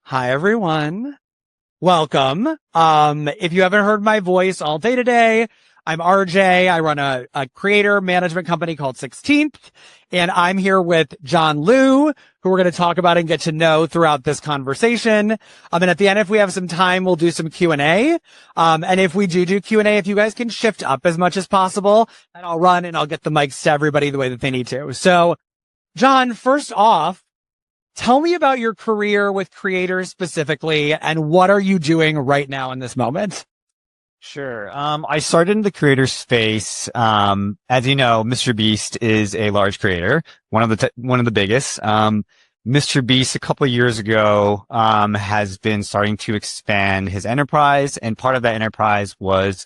Hi, everyone. Welcome. If you haven't heard my voice all day today, I'm RJ. I run a creator management company called 16th, and I'm here with John Liu, who we're going to talk about and get to know throughout this conversation. And at the end, if we have some time, we'll do some Q&A. And if we do Q&A, if you guys can shift up as much as possible, and I'll run and I'll get the mics to everybody the way that they need to. So, John, first off, tell me about your career with creators specifically, and what are you doing right now in this moment? Sure. I started in the creator space. As you know, MrBeast is a large creator, one of the biggest. MrBeast a couple of years ago, has been starting to expand his enterprise, and part of that enterprise was,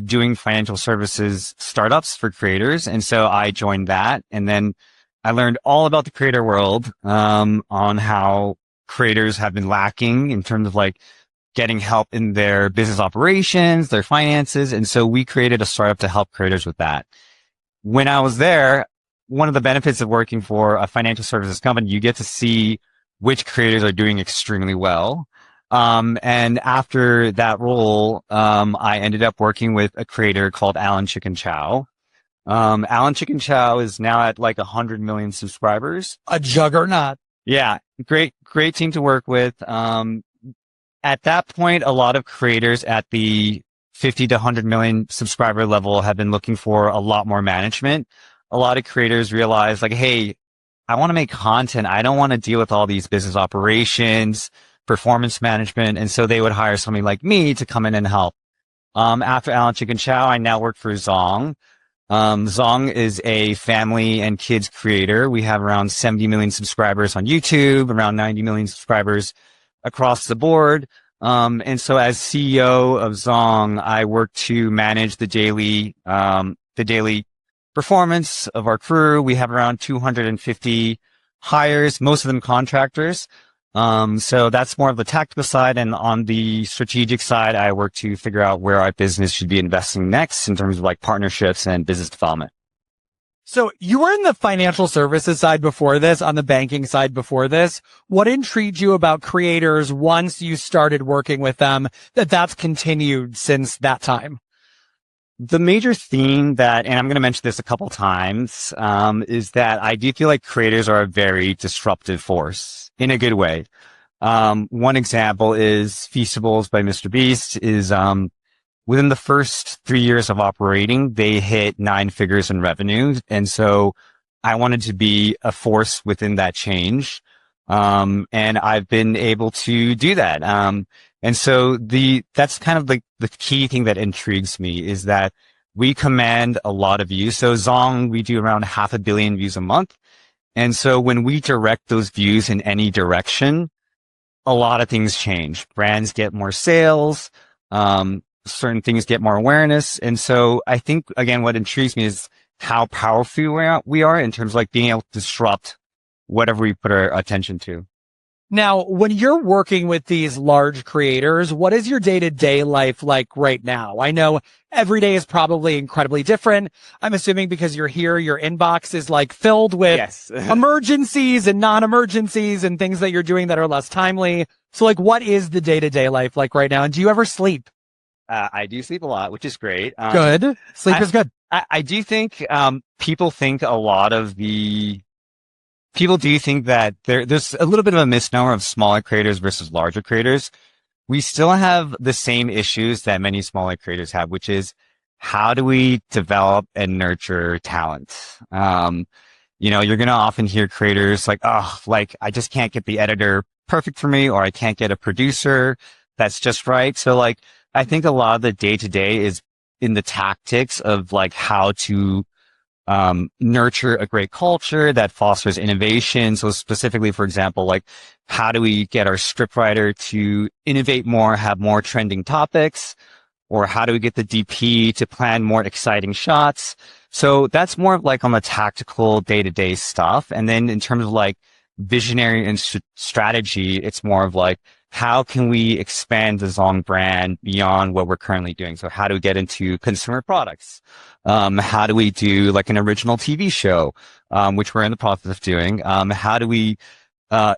doing financial services startups for creators. And so I joined that, and then I learned all about the creator world, on how creators have been lacking in terms of like getting help in their business operations, their finances. And so we created a startup to help creators with that. When I was there, one of the benefits of working for a financial services company, you get to see which creators are doing extremely well. And after that role, I ended up working with a creator called Chikin Chow. Chikin Chow is now at like 100 million subscribers. A juggernaut. Yeah. Great team to work with. At that point, a lot of creators at the 50 to 100 million subscriber level have been looking for a lot more management. A lot of creators realize like, hey, I want to make content. I don't want to deal with all these business operations, performance management. And so they would hire somebody like me to come in and help. After Chikin Chow, I now work for Zhong. Zhong is a family and kids creator. We have around 70 million subscribers on YouTube, around 90 million subscribers across the board. And so as CEO of Zhong, I work to manage the daily performance of our crew. We have around 250 hires, most of them contractors. So that's more of the tactical side. And on the strategic side, I work to figure out where our business should be investing next in terms of like partnerships and business development. So you were in the financial services side before this, on the banking side before this. What intrigued you about creators once you started working with them that's continued since that time? The major theme that, and I'm going to mention this a couple times, is that I do feel like creators are a very disruptive force in a good way. One example is Feastables by MrBeast is, within the first 3 years of operating, they hit 9 figures in revenue. And so I wanted to be a force within that change. And I've been able to do that. And so that's kind of like the key thing that intrigues me is that we command a lot of views. So Zong, we do around 500 million views a month. And so when we direct those views in any direction, a lot of things change. Brands get more sales, certain things get more awareness. And so I think, again, what intrigues me is how powerful we are in terms of like being able to disrupt whatever we put our attention to. Now, when you're working with these large creators, what is your day-to-day life like right now? I know every day is probably incredibly different. I'm assuming because you're here, your inbox is like filled with Yes. emergencies and non-emergencies and things that you're doing that are less timely. So like, what is the day-to-day life like right now? And do you ever sleep? I do sleep a lot, which is great. Good. Sleep is good. I do think, people think people do think that there's a little bit of a misnomer of smaller creators versus larger creators. We still have the same issues that many smaller creators have, which is how do we develop and nurture talent? You're going to often hear creators like, oh, like I just can't get the editor perfect for me, or I can't get a producer that's just right. So like, I think a lot of the day to day is in the tactics of like how to nurture a great culture that fosters innovation. So specifically, for example, like how do we get our scriptwriter to innovate more, have more trending topics, or how do we get the DP to plan more exciting shots? So that's more of like on the tactical day-to-day stuff. And then in terms of like visionary and strategy, it's more of like, how can we expand the Zong brand beyond what we're currently doing? So how do we get into consumer products? How do we do like an original TV show, which we're in the process of doing? How do we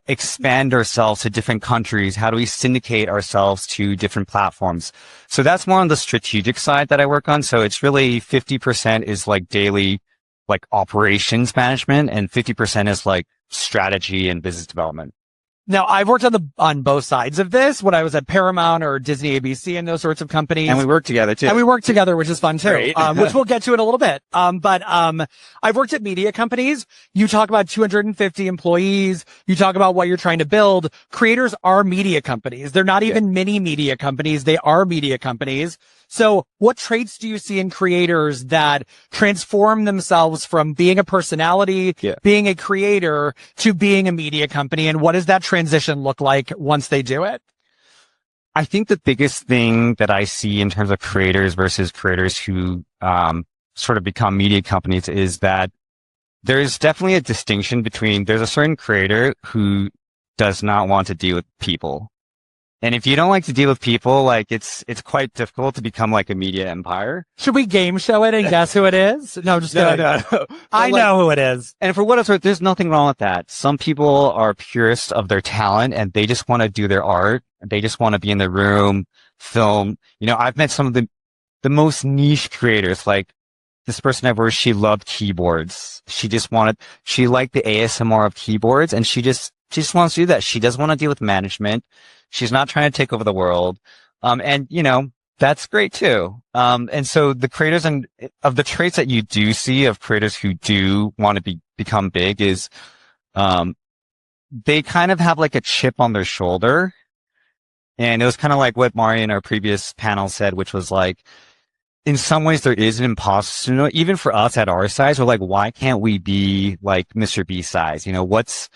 expand ourselves to different countries? How do we syndicate ourselves to different platforms? So that's more on the strategic side that I work on. So it's really 50% is like daily, like operations management, and 50% is like strategy and business development. Now, I've worked on both sides of this when I was at Paramount or Disney ABC and those sorts of companies. And we work together too. And we work together, which is fun too, Right. which we'll get to in a little bit. But I've worked at media companies. You talk about 250 employees. You talk about what you're trying to build. Creators are media companies. They're not even mini media companies. They are media companies. So what traits do you see in creators that transform themselves from being a personality, being a creator, to being a media company? And what does that transition look like once they do it? I think the biggest thing that I see in terms of creators versus creators who sort of become media companies is that there's definitely a distinction between, there's a certain creator who does not want to deal with people. And if you don't like to deal with people, like it's quite difficult to become like a media empire. Should we game show it and guess who it is? No, just kidding. No. I know who it is. And for what it's worth, there's nothing wrong with that. Some people are purists of their talent and they just want to do their art. They just want to be in the room, film. You know, I've met some of the most niche creators, like this person I've worked, she loved keyboards. She liked the ASMR of keyboards, and she just wants to do that. She doesn't want to deal with management. She's not trying to take over the world. And you know, that's great too. And so the creators of the traits that you do see of creators who do want to become big is, they kind of have like a chip on their shoulder. And it was kind of like what Mari in our previous panel said, which was like, in some ways there is an imposter syndrome. Even for us at our size, we're like, why can't we be like MrBeast size? You know, what's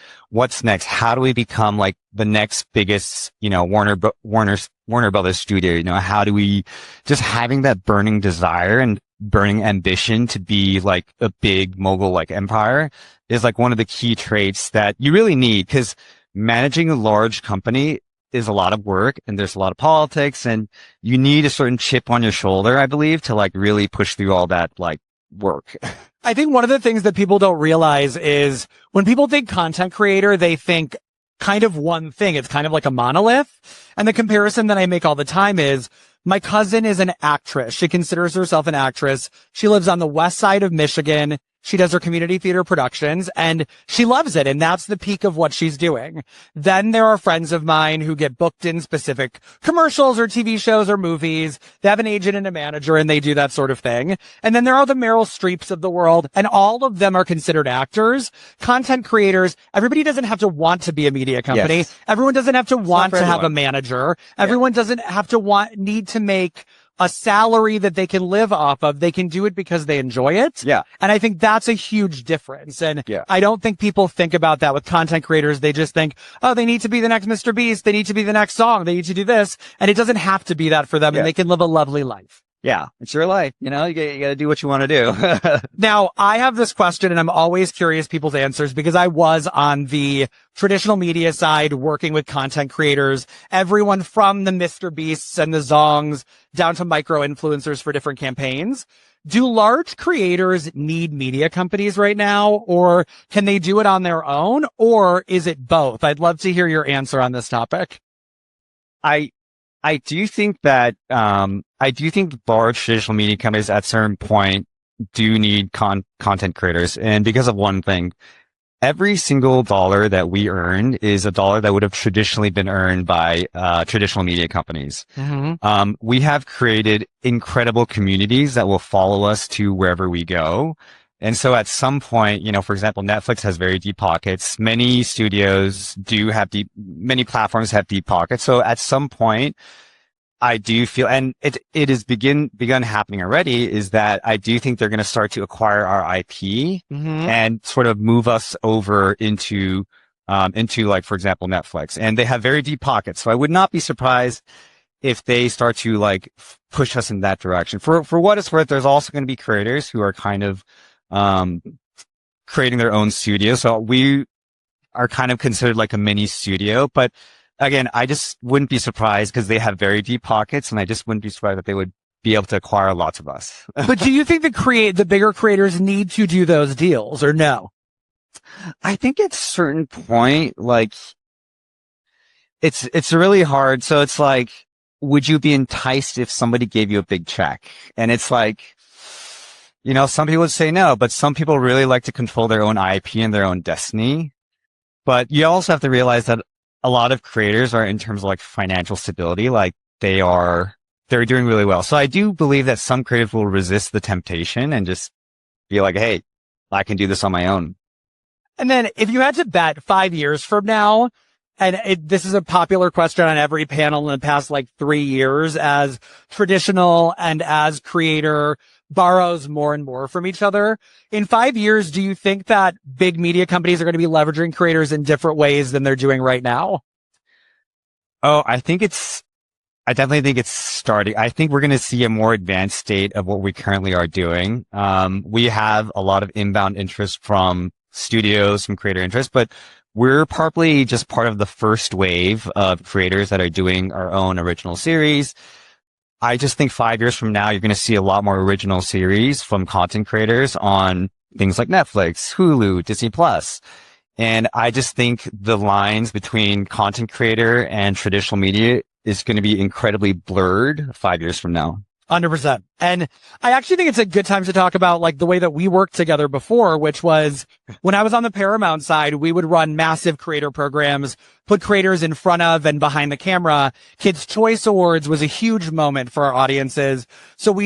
next? How do we become like the next biggest, you know, Warner Brothers studio? You know, how do we just having that burning desire and burning ambition to be like a big mogul like empire is like one of the key traits that you really need, because managing a large company is a lot of work and there's a lot of politics, and you need a certain chip on your shoulder, I believe, to like really push through all that like work. I think one of the things that people don't realize is when people think content creator, they think kind of one thing. It's kind of like a monolith. And the comparison that I make all the time is my cousin is an actress. She considers herself an actress. She lives on the west side of Michigan. She does her community theater productions and she loves it. And that's the peak of what she's doing. Then there are friends of mine who get booked in specific commercials or TV shows or movies. They have an agent and a manager and they do that sort of thing. And then there are the Meryl Streeps of the world, and all of them are considered actors, content creators. Everybody doesn't have to want to be a media company. Yes. Everyone doesn't have to want to have a manager. Everyone doesn't have to need to make a salary that they can live off of. They can do it because they enjoy it. Yeah. And I think that's a huge difference. And I don't think people think about that with content creators. They just think, oh, they need to be the next MrBeast. They need to be the next song. They need to do this. And it doesn't have to be that for them. And they can live a lovely life. Yeah. It's your life. You know, you got to do what you want to do. Now, I have this question and I'm always curious people's answers because I was on the traditional media side working with content creators, everyone from the MrBeasts and the Zhongs down to micro influencers for different campaigns. Do large creators need media companies right now, or can they do it on their own, or is it both? I'd love to hear your answer on this topic. I do think that, large traditional media companies at a certain point do need content creators. And because of one thing, every single dollar that we earn is a dollar that would have traditionally been earned by, traditional media companies. Mm-hmm. We have created incredible communities that will follow us to wherever we go. And so at some point, you know, for example, Netflix has very deep pockets. Many studios many platforms have deep pockets. So at some point, I do feel, and it has begun happening already, is that I do think they're going to start to acquire our IP and sort of move us over into like, for example, Netflix. And they have very deep pockets. So I would not be surprised if they start to like push us in that direction. For what it's worth, there's also going to be creators who are kind of creating their own studio. So we are kind of considered like a mini studio, but again, I just wouldn't be surprised because they have very deep pockets, and I just wouldn't be surprised that they would be able to acquire lots of us. But do you think the bigger creators need to do those deals, or no? I think at a certain point, like it's really hard. So it's like, would you be enticed if somebody gave you a big check? And it's like, some people would say no, but some people really like to control their own IP and their own destiny. But you also have to realize that a lot of creators are in terms of like financial stability, like they're doing really well. So I do believe that some creators will resist the temptation and just be like, hey, I can do this on my own. And then if you had to bet 5 years from now, and this is a popular question on every panel in the past like 3 years, as traditional and as creator borrows more and more from each other. In 5 years, do you think that big media companies are going to be leveraging creators in different ways than they're doing right now? Oh, I definitely think it's starting. I think we're going to see a more advanced state of what we currently are doing. We have a lot of inbound interest from studios, from creator interest, but we're partly just part of the first wave of creators that are doing our own original series. I just think 5 years from now, you're going to see a lot more original series from content creators on things like Netflix, Hulu, Disney Plus. And I just think the lines between content creator and traditional media is going to be incredibly blurred 5 years from now. 100%. And I actually think it's a good time to talk about like the way that we worked together before, which was when I was on the Paramount side, we would run massive creator programs, put creators in front of and behind the camera. Kids' Choice Awards was a huge moment for our audiences. So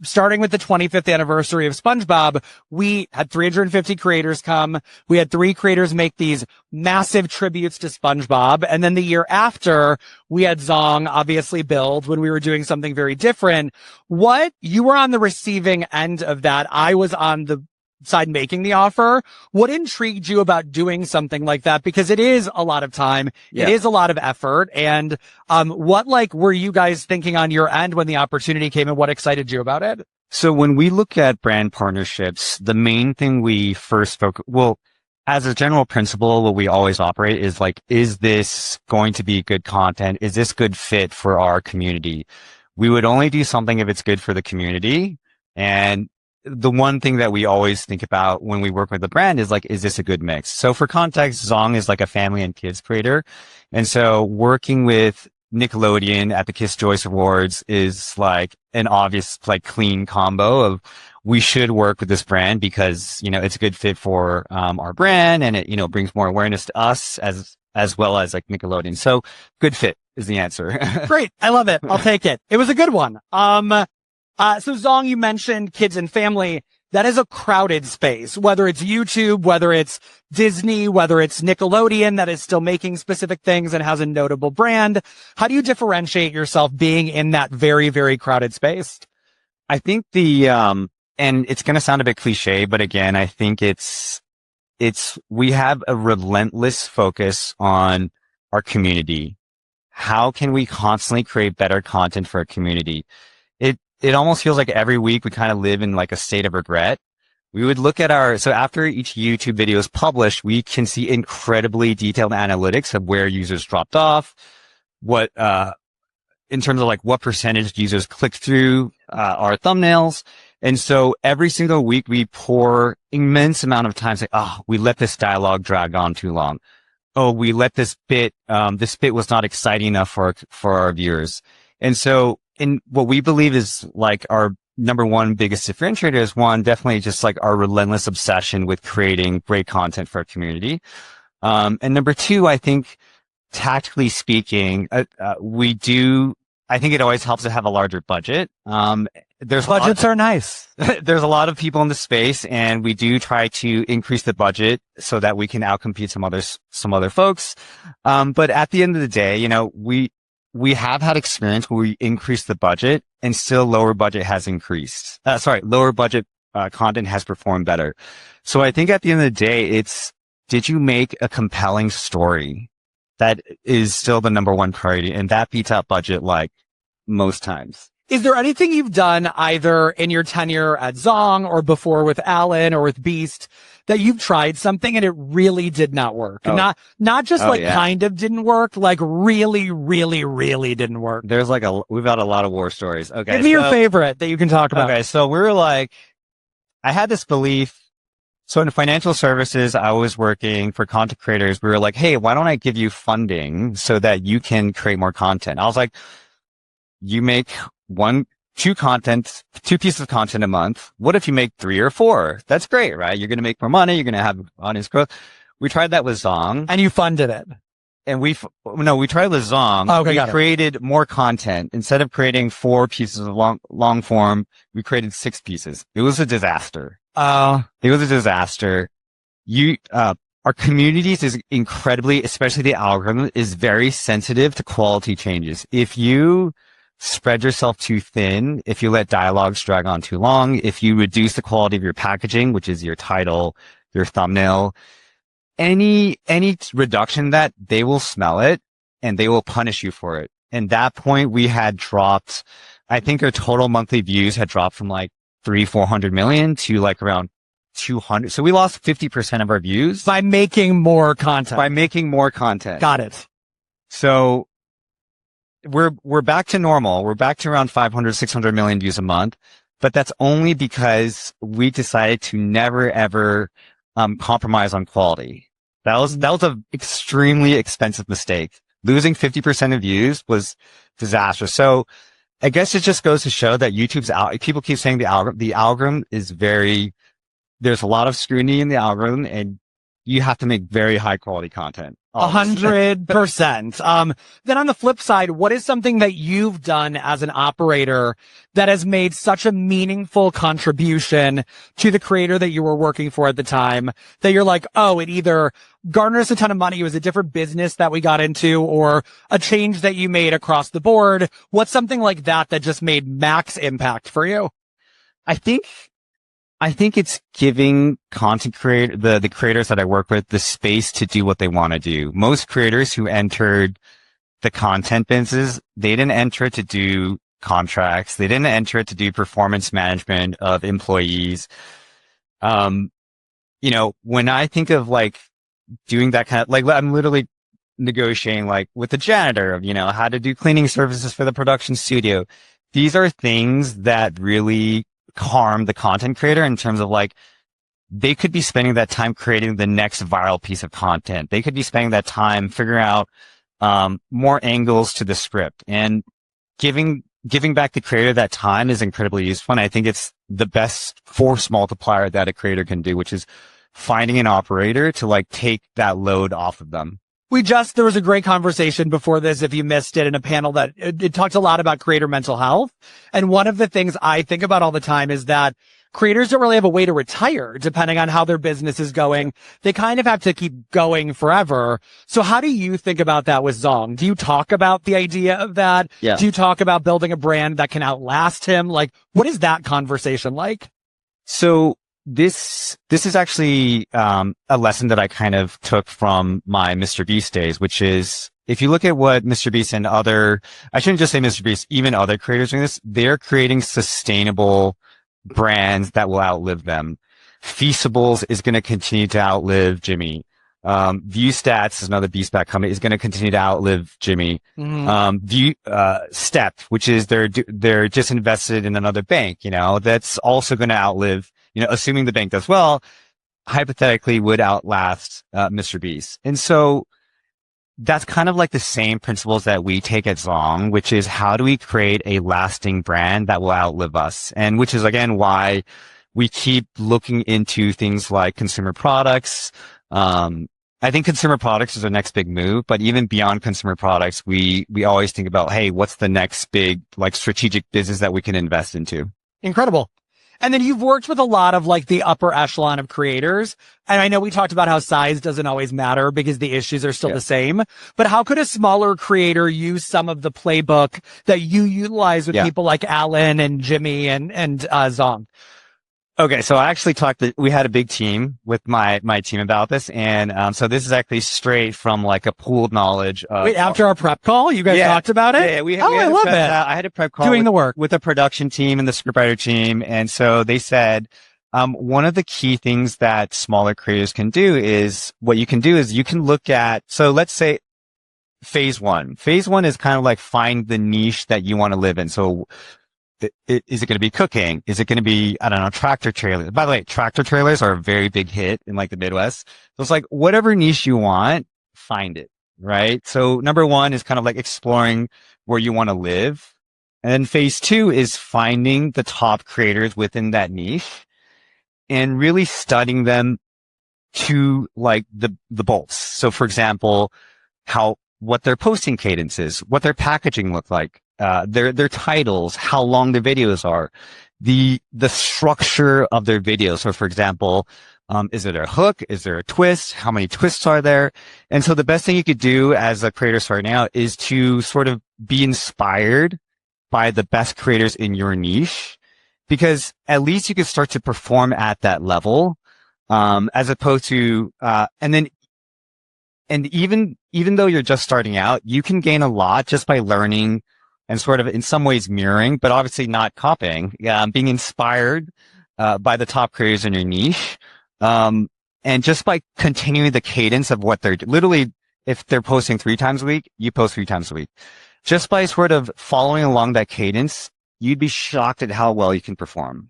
starting with the 25th anniversary of SpongeBob, we had 350 creators come. We had 3 creators make these massive tributes to SpongeBob. And then the year after, we had Zhong obviously build when we were doing something very different. You were on the receiving end of that. I was on the side making the offer. What intrigued you about doing something like that? Because it is a lot of time. Yeah. It is a lot of effort. And, what were you guys thinking on your end when the opportunity came and what excited you about it? So when we look at brand partnerships, the main thing we first as a general principle, what we always operate is like, is this going to be good content? Is this good fit for our community? We would only do something if it's good for the community. And the one thing that we always think about when we work with the brand is like, is this a good mix? So for context, Zong is like a family and kids creator. And so working with Nickelodeon at the Kids' Choice Awards is like an obvious, like clean combo of we should work with this brand because, it's a good fit for, our brand and it, brings more awareness to us as well as like Nickelodeon. So good fit is the answer. Great. I love it. I'll take it. It was a good one. So Zong, you mentioned kids and family. That is a crowded space, whether it's YouTube, whether it's Disney, whether it's Nickelodeon that is still making specific things and has a notable brand. How do you differentiate yourself being in that very, very crowded space? I think and it's going to sound a bit cliche, but again, I think we have a relentless focus on our community. How can we constantly create better content for our community? It almost feels like every week we kind of live in like a state of regret. We would look at so after each YouTube video is published, we can see incredibly detailed analytics of where users dropped off, in terms of like what percentage users clicked through, our thumbnails. And so every single week we pour immense amount of time saying, we let this dialogue drag on too long. Oh, we let this bit was not exciting enough for our viewers. And so what we believe is like our number one biggest differentiator is definitely just like our relentless obsession with creating great content for our community. And number 2, I think tactically speaking, I think it always helps to have a larger budget. Budgets are nice. There's a lot of people in the space and we do try to increase the budget so that we can outcompete some other folks. But at the end of the day, we have had experience where we increased the budget and still lower budget has increased. Lower budget content has performed better. So I think at the end of the day, did you make a compelling story? That is still the number one priority, and that beats out budget like most times. Is there anything you've done either in your tenure at Zong or before with Alan or with Beast that you've tried something and it really did not work? Oh. Not just kind of didn't work, like really, really, really didn't work. There's we've got a lot of war stories. Okay. Give me your favorite that you can talk about. Okay. So I had this belief So in financial services, I was working for content creators. We were like, hey, why don't I give you funding so that you can create more content? I was like, you make two pieces of content a month. What if you make 3 or 4? That's great, right? You're going to make more money. You're going to have audience growth. We tried that with Zhong. And you funded it. And we tried with Zhong. Oh, okay, we created more content. Instead of creating 4 pieces of long form, we created 6 pieces. It was a disaster. It was a disaster. Our communities is incredibly, especially the algorithm, is very sensitive to quality changes. If you spread yourself too thin, if you let dialogues drag on too long, if you reduce the quality of your packaging, which is your title, your thumbnail, any reduction that they will smell it and they will punish you for it. And that point we had dropped, I think our total monthly views had dropped from like 400 million to like around 200. So we lost 50% of our views by making more content. Got it. So we're back to normal. We're back to around 500, 600 million views a month, but that's only because we decided to never ever compromise on quality. That was an extremely expensive mistake. Losing 50% of views was disastrous. So I guess it just goes to show that people keep saying the algorithm is there's a lot of scrutiny in the algorithm and you have to make very high quality content. 100%. Then on the flip side, what is something that you've done as an operator that has made such a meaningful contribution to the creator that you were working for at the time that you're like, oh, it either garners a ton of money, it was a different business that we got into, or a change that you made across the board? What's something like that just made max impact for you? I think it's giving the creators that I work with the space to do what they want to do. Most creators who entered the content business, they didn't enter it to do contracts. They didn't enter it to do performance management of employees. When I think of like doing that kind of, like, I'm literally negotiating like with the janitor of, how to do cleaning services for the production studio. These are things that really harm the content creator in terms of like, they could be spending that time creating the next viral piece of content. They could be spending that time figuring out, more angles to the script, and giving back the creator that time is incredibly useful. And I think it's the best force multiplier that a creator can do, which is finding an operator to like take that load off of them. There was a great conversation before this, if you missed it, in a panel that it talked a lot about creator mental health. And one of the things I think about all the time is that creators don't really have a way to retire depending on how their business is going. They kind of have to keep going forever. So how do you think about that with Zhong? Do you talk about the idea of that? Yeah. Do you talk about building a brand that can outlast him? Like, what is that conversation like? So this is actually a lesson that I kind of took from my MrBeast days, which is, if you look at what MrBeast and I shouldn't just say MrBeast, even other creators doing this, they're creating sustainable brands that will outlive them. Feastables is going to continue to outlive Jimmy. ViewStats is another beast-backed company, is going to continue to outlive Jimmy. Mm-hmm. Step, which is they're just invested in another bank, that's also going to outlive, assuming the bank does well, hypothetically would outlast MrBeast. And so that's kind of like the same principles that we take at Zhong, which is how do we create a lasting brand that will outlive us? And which is, again, why we keep looking into things like consumer products. I think consumer products is our next big move, but even beyond consumer products, we always think about, hey, what's the next big, like, strategic business that we can invest into? Incredible. And then you've worked with a lot of like the upper echelon of creators. And I know we talked about how size doesn't always matter because the issues are still the same, but how could a smaller creator use some of the playbook that you utilize with people like Alan and Jimmy and Zhong? Okay, so I actually we had a big team with my team about this, and so this is actually straight from like a pooled knowledge of— Wait, after our prep call, you guys talked about it? Yeah, we I love it. I had a prep call doing the work with the production team and the scriptwriter team, and so they said, one of the key things that smaller creators can do is, what you can do is you can look at, so let's say phase one. Phase one is kind of like find the niche that you want to live in. So Is it going to be cooking? Is it going to be, I don't know, tractor trailers? By the way, tractor trailers are a very big hit in like the Midwest. So it's like whatever niche you want, find it, right? So number one is kind of like exploring where you want to live. And then phase two is finding the top creators within that niche and really studying them to like the bolts. So for example, what their posting cadence is, what their packaging look like, their titles, how long the videos are, the structure of their videos. So for example, is it a hook? Is there a twist? How many twists are there? And so the best thing you could do as a creator starting out is to sort of be inspired by the best creators in your niche, because at least you can start to perform at that level, as opposed to, and even though you're just starting out, you can gain a lot just by learning and sort of in some ways mirroring, but obviously not copying, being inspired, by the top creators in your niche. And just by continuing the cadence of what they're literally, if they're posting 3 times a week, you post 3 times a week. Just by sort of following along that cadence, you'd be shocked at how well you can perform.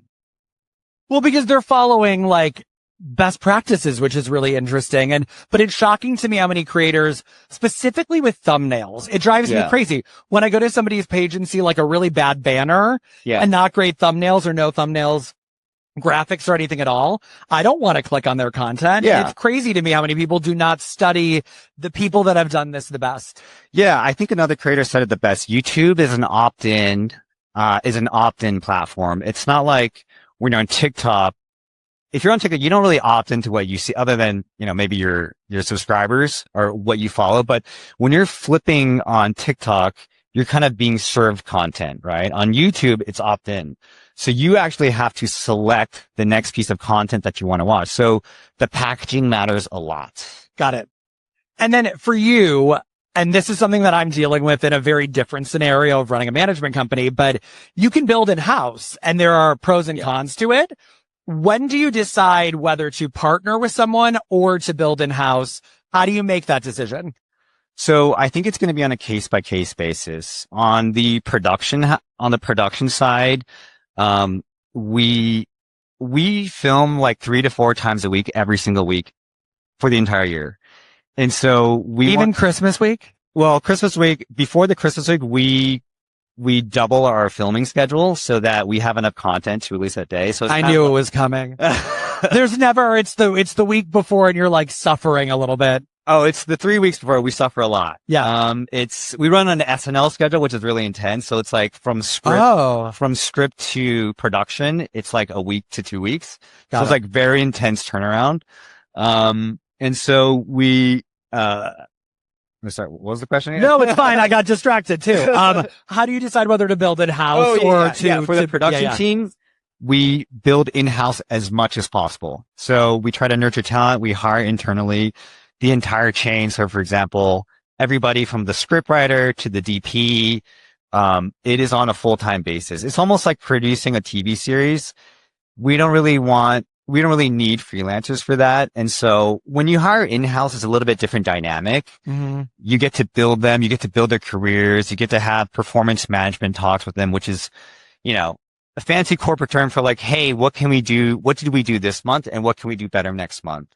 Well, because they're following like best practices, which is really interesting. But it's shocking to me how many creators, specifically with thumbnails, it drives me crazy when I go to somebody's page and see like a really bad banner and not great thumbnails or no thumbnails, graphics or anything at all. I don't want to click on their content. It's crazy to me how many people do not study the people that have done this the best. Yeah. I think another creator said it the best. YouTube is an opt-in platform. It's not like when you're on TikTok. If you're on TikTok, you don't really opt into what you see other than, maybe your subscribers or what you follow. But when you're flipping on TikTok, you're kind of being served content, right? On YouTube, it's opt in. So you actually have to select the next piece of content that you want to watch. So the packaging matters a lot. Got it. And then for you, and this is something that I'm dealing with in a very different scenario of running a management company, but you can build in-house and there are pros and cons to it. When do you decide whether to partner with someone or to build in-house? How do you make that decision? So I think it's going to be on a case by case basis. On the production side, we film like 3 to 4 times a week, every single week for the entire year. And so Christmas week? Well, Christmas week, before the Christmas week, we double our filming schedule so that we have enough content to release that day. So I knew it was coming. It's the week before and you're like suffering a little bit. Oh, it's the 3 weeks before we suffer a lot. Yeah. We run on an SNL schedule, which is really intense. So it's like from script to production, it's like a week to 2 weeks. It's like very intense turnaround. And so sorry, what was the question again? No, it's fine. I got distracted too. How do you decide whether to build in-house for the production team? We build in-house as much as possible. So we try to nurture talent. We hire internally the entire chain. So for example, everybody from the scriptwriter to the DP, it is on a full-time basis. It's almost like producing a TV series. We don't really need freelancers for that. And so when you hire in-house, it's a little bit different dynamic. Mm-hmm. You get to build them. You get to build their careers. You get to have performance management talks with them, which is, a fancy corporate term for like, hey, what can we do? What did we do this month? And what can we do better next month?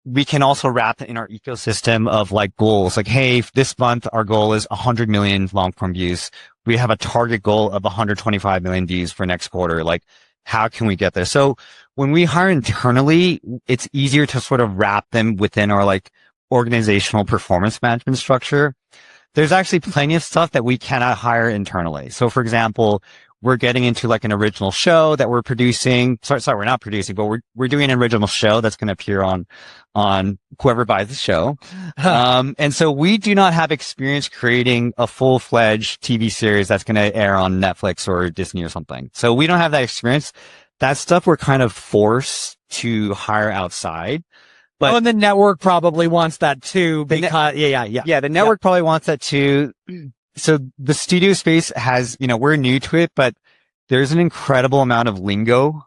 We can also wrap it in our ecosystem of like goals. Like, hey, this month our goal is 100 million long-form views. We have a target goal of 125 million views for next quarter. Like, how can we get there? So when we hire internally, it's easier to sort of wrap them within our like organizational performance management structure. There's actually plenty of stuff that we cannot hire internally. So for example, we're getting into like an original show that we're producing. Sorry, we're not producing, but we're doing an original show that's going to appear on whoever buys the show. And so we do not have experience creating a full-fledged TV series that's going to air on Netflix or Disney or something. So we don't have that experience. That stuff we're kind of forced to hire outside. But and the network probably wants that too because the network probably wants that too. So the studio space has, we're new to it, but there's an incredible amount of lingo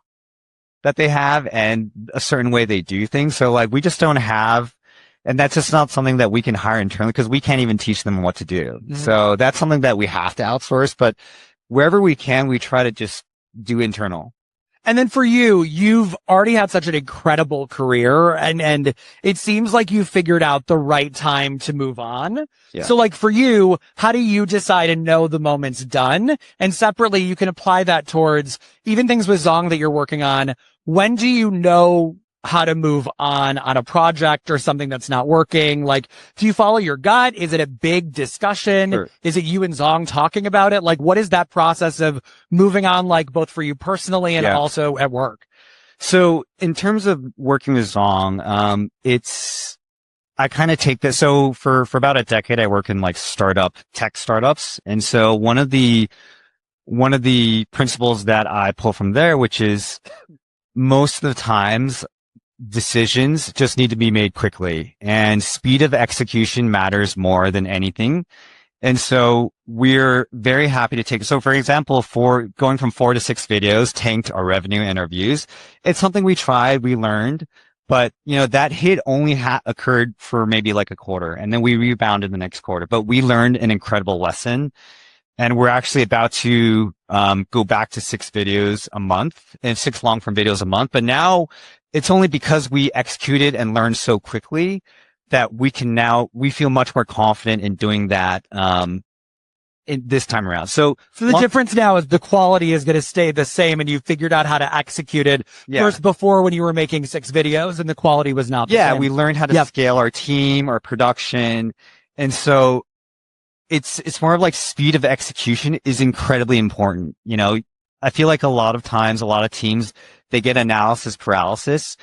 that they have and a certain way they do things. So like we just don't have, and that's just not something that we can hire internally because we can't even teach them what to do. Mm-hmm. So that's something that we have to outsource. But wherever we can, we try to just do internal. And then for you, you've already had such an incredible career and it seems like you figured out the right time to move on. Yeah. So like for you, how do you decide and know the moment's done? And separately, you can apply that towards even things with Zong that you're working on. When do you know how to move on a project or something that's not working? Like, do you follow your gut? Is it a big discussion? Sure. Is it you and Zong talking about it? Like, what is that process of moving on, like both for you personally and also at work? So in terms of working with Zong, I kind of take this. So for about a decade, I work in like tech startups. And so one of the principles that I pull from there, which is most of the times decisions just need to be made quickly, and speed of execution matters more than anything. And so we're very happy to take, so for example, for going from 4 to 6 videos tanked our revenue and our views. It's something we tried, we learned, but that hit only occurred for maybe like a quarter, and then we rebounded the next quarter, but we learned an incredible lesson. And we're actually about to go back to 6 videos a month and 6 long form videos a month. But now it's only because we executed and learned so quickly that we feel much more confident in doing that in this time around. So the difference now is the quality is going to stay the same, and you figured out how to execute it first before when you were making 6 videos and the quality was not the same. We learned how to scale our team, our production. And so it's more of like speed of execution is incredibly important. I feel like a lot of times, a lot of teams, they get analysis paralysis.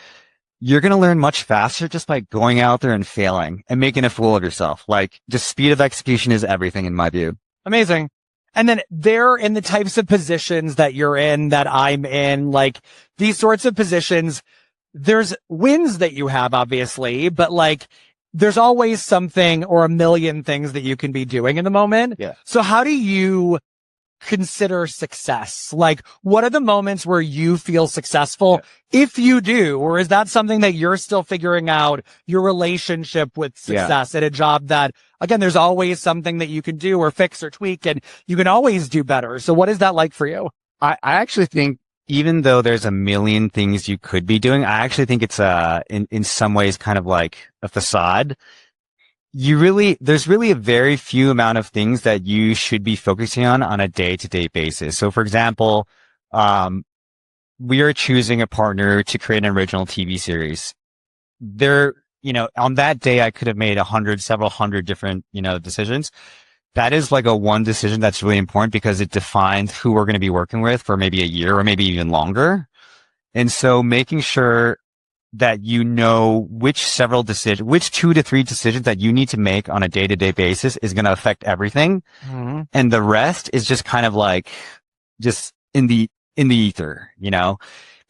You're going to learn much faster just by going out there and failing and making a fool of yourself. Like, just speed of execution is everything in my view. Amazing. And then there in the types of positions that you're in, that I'm in, like these sorts of positions, there's wins that you have, obviously, but like, there's always something or a million things that you can be doing in the moment. Yeah. So how do you consider success? Like, what are the moments where you feel successful? If you do, or is that something that you're still figuring out your relationship with success at a job that, again, there's always something that you can do or fix or tweak, and you can always do better. So what is that like for you? I actually think, even though there's a million things you could be doing, I actually think it's in some ways kind of like a facade. There's really a very few amount of things that you should be focusing on a day-to-day basis. So for example, we are choosing a partner to create an original TV series. On that day, I could have made several hundred different, decisions. That is like one decision that's really important because it defines who we're going to be working with for maybe a year or maybe even longer. And so making sure that which 2 to 3 decisions that you need to make on a day-to-day basis is going to affect everything. Mm-hmm. And the rest is just kind of like just in the ether,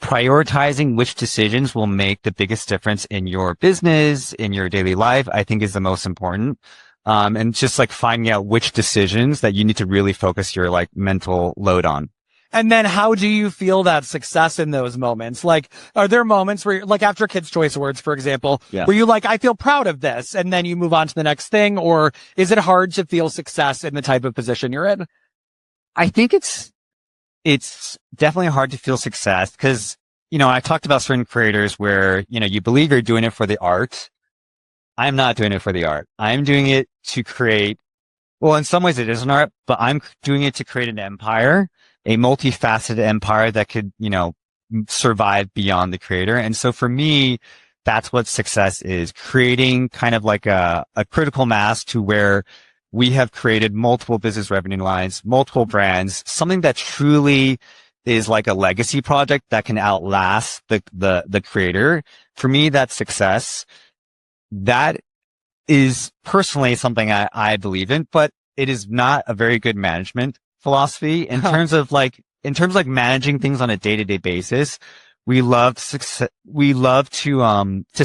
prioritizing which decisions will make the biggest difference in your business, in your daily life, I think is the most important. And just like finding out which decisions that you need to really focus your like mental load on. And then how do you feel that success in those moments? Like, are there moments where, like after Kids' Choice Awards, for example, where you like, I feel proud of this, and then you move on to the next thing? Or is it hard to feel success in the type of position you're in? I think it's definitely hard to feel success because, I talked about certain creators where, you believe you're doing it for the art. I'm not doing it for the art. I'm doing it to create, well, in some ways it is an art, but I'm doing it to create an empire, a multifaceted empire that could, survive beyond the creator. And so for me, that's what success is, creating kind of like a critical mass to where we have created multiple business revenue lines, multiple brands, something that truly is like a legacy project that can outlast the creator. For me, that's success. That is personally something I believe in, but it is not a very good management philosophy in terms of managing things on a day-to-day basis. We love to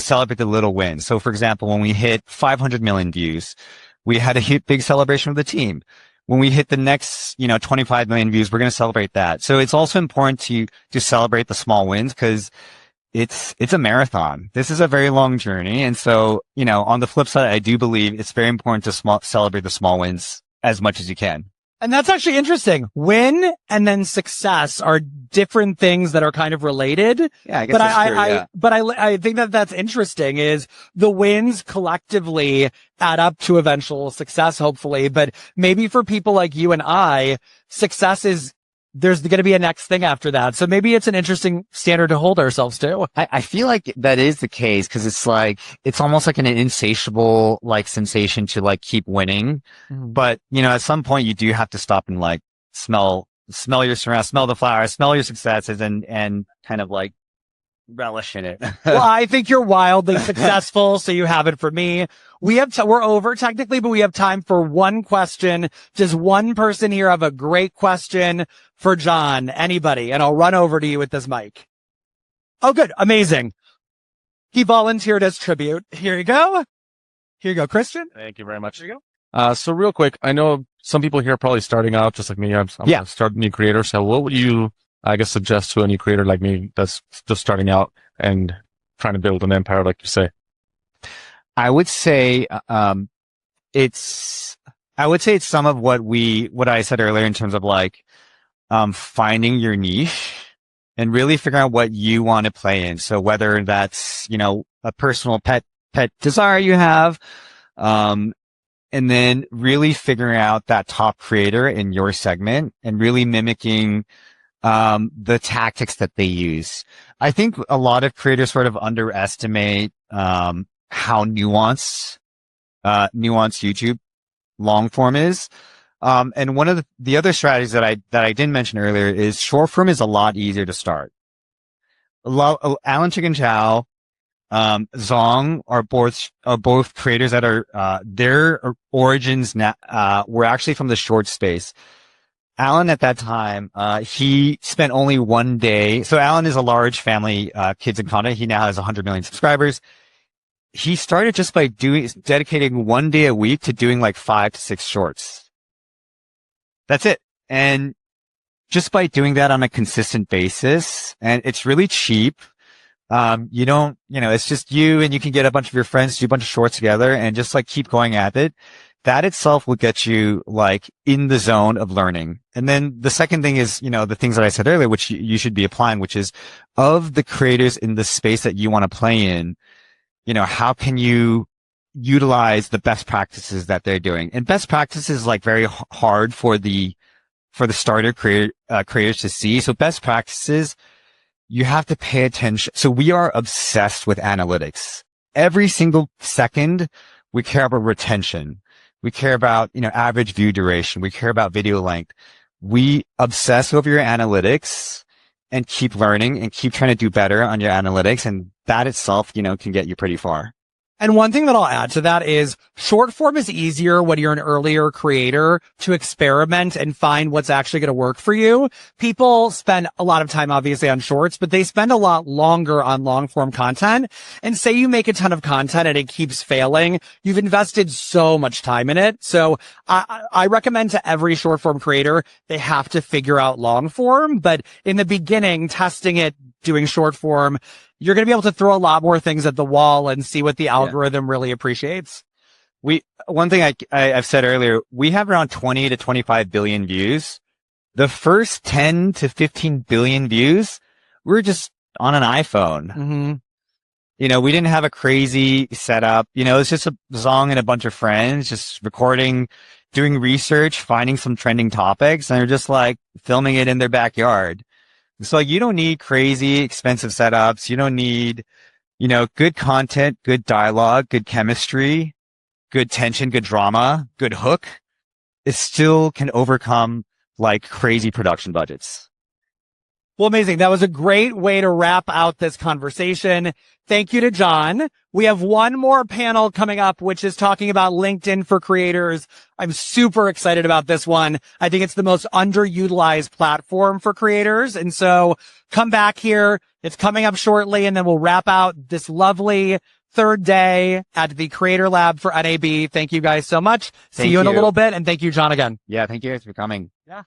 celebrate the little wins. So for example, when we hit 500 million views, we had a big celebration with the team. When we hit the next, 25 million views, we're going to celebrate that. So it's also important to celebrate the small wins because it's a marathon. This is a very long journey. And so, on the flip side, I do believe it's very important to celebrate the small wins as much as you can. And that's actually interesting. Win and then success are different things that are kind of related. Yeah, I guess But that's true, yeah. but I think that that's interesting is the wins collectively add up to eventual success, hopefully. But maybe for people like you and I, success is, there's going to be a next thing after that. So maybe it's an interesting standard to hold ourselves to. I feel like that is the case because it's like, it's almost like an insatiable like sensation to like keep winning. Mhm. But, you know, at some point you do have to stop and like smell your surroundings, smell the flowers, smell your successes and kind of like relish in it. Well, I think you're wildly successful, so you have it for me. We're over technically, but we have time for one question. Does one person here have a great question for John? Anybody? And I'll run over to you with this mic. Oh, good. Amazing. He volunteered as tribute. Here you go. Here you go, Christian. Thank you very much. Here you go. So real quick, I know some people here are probably starting out just like me. I'm a start new creator. So what would you, I guess, suggest to a new creator like me that's just starting out and trying to build an empire, like you say? I would say, it's some of what I said earlier in terms of like, finding your niche and really figuring out what you want to play in. So whether that's, you know, a personal pet desire you have, and then really figuring out that top creator in your segment and really mimicking, the tactics that they use. I think a lot of creators sort of underestimate, how nuanced YouTube long form is. And one of the other strategies that I didn't mention earlier is short form is a lot easier to start. Alan Chikin Chow, Zhong are both creators that are, their origins were actually from the short space. Alan at that time, he spent only one day. So Alan is a large family, kids and content. He now has 100 million subscribers. He started just by dedicating one day a week to doing like 5 to 6 shorts. That's it. And just by doing that on a consistent basis, and it's really cheap. It's just you and you can get a bunch of your friends to do a bunch of shorts together and just like keep going at it. That itself will get you like in the zone of learning. And then the second thing is, you know, the things that I said earlier, which you should be applying, which is of the creators in the space that you want to play in, you know, how can you utilize the best practices that they're doing? And best practices is like very hard for the starter creators to see. So best practices, you have to pay attention. So we are obsessed with analytics. Every single second, we care about retention. We care about, you know, average view duration. We care about video length. We obsess over your analytics and keep learning and keep trying to do better on your analytics. And that itself, you know, can get you pretty far. And one thing that I'll add to that is short form is easier when you're an earlier creator to experiment and find what's actually going to work for you. People spend a lot of time obviously on shorts, but they spend a lot longer on long form content. And say you make a ton of content and it keeps failing. You've invested so much time in it. So I recommend to every short form creator, they have to figure out long form, but in the beginning, testing it, doing short form, you're going to be able to throw a lot more things at the wall and see what the algorithm really appreciates. One thing I've said earlier, we have around 20 to 25 billion views. The first 10 to 15 billion views, we're just on an iPhone. Mm-hmm. You know, we didn't have a crazy setup. You know, it's just a Zong and a bunch of friends just recording, doing research, finding some trending topics, and they're just like filming it in their backyard. So like, you don't need crazy expensive setups. You don't need, you know, good content, good dialogue, good chemistry, good tension, good drama, good hook. It still can overcome like crazy production budgets. Well, amazing. That was a great way to wrap out this conversation. Thank you to John. We have one more panel coming up, which is talking about LinkedIn for creators. I'm super excited about this one. I think it's the most underutilized platform for creators. And so come back here. It's coming up shortly, and then we'll wrap out this lovely third day at the Creator Lab for NAB. Thank you guys so much. See you in a little bit. And thank you, John, again. Yeah. Thank you guys for coming. Yeah.